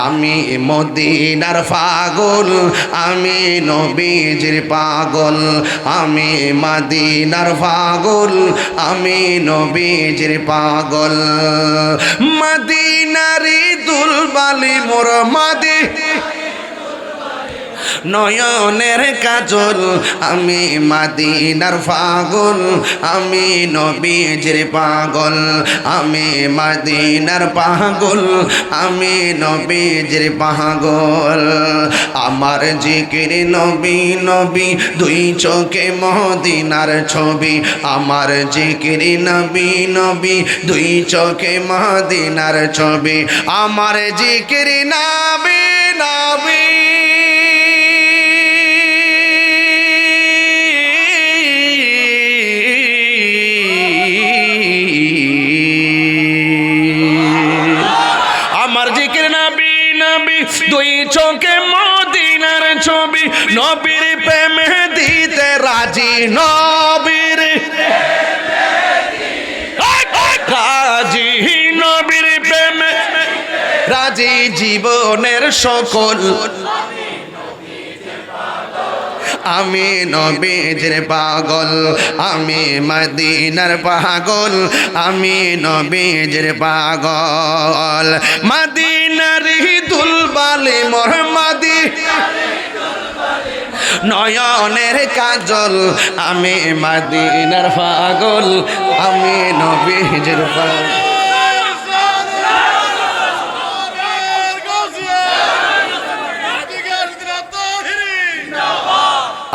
আমি মদিনার পাগল আমি নবীজির পাগল আমি মদিনার পাগল আমি নবীজির পাগল মদিনারি দুলবালি মোর নয়নের কাজল আমি মদিনার পাগল আমি নবীজির পাগল আমি মদিনার পাগল আমি নবীজির পাগল আমার জিকির নবী নবী দুই চোখে মদিনার ছবি আমার জিকির নবী নবী দুই চোখে মদিনার ছবি আমার জিকির নবী নবী দুই চোখে মদিনার ছবি নবীর প্রেমে দিতে রাজি নবীর রাজি নবীর প্রেমে রাজি জীবনের সকল আমি নবীজির পাগল আমি মদিনার পাগল আমি নবীজির পাগল মদিনার দুলবালি মোর নয়নের কাজল আমি মদিনার পাগল আমি নবীজির পাগল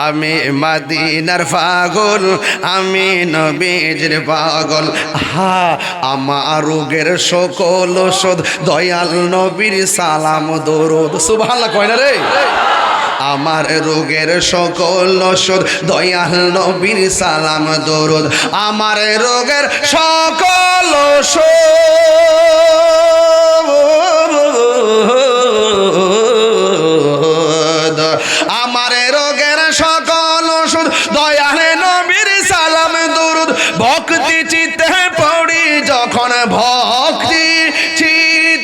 আমি মদিনার পাগল আমি নবীজির পাগল হা আমার রোগের সকল ওষুধ দয়াল নবীর সালাম দরুদ সুবহানাল্লাহ কয় না রে আমার রোগের সকল ওষুধ দয়াল নবীর সালাম দরুদ আমার রোগের সকল ওষুধ আমার রোগের সকল ওষুধ দয়াল নবীর সালাম দরুদ ভক্তি চিত্তে পড়ি যখন ভক্তি চিত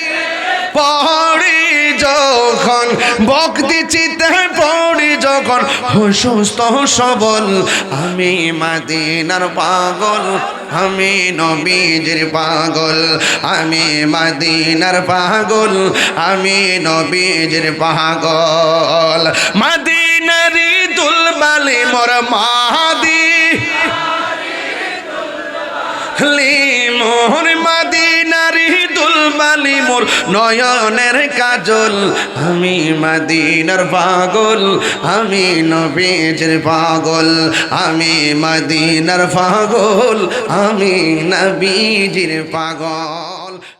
পড়ি যখন ভক্তি চিত্তে পড়ি যখন সুস্থ সবল আমি মদিনার পাগল আমি নবীজির পাগল আমি মদিনার পাগল আমি নবীজির পাগল মদিনারি দুলবালি মোর মোর মদিনারি দুলবালি মোর নয়নের কাজল আমি মদিনার পাগল আমি নবীজির পাগল আমি মদিনার পাগল আমি নবীজির পাগল।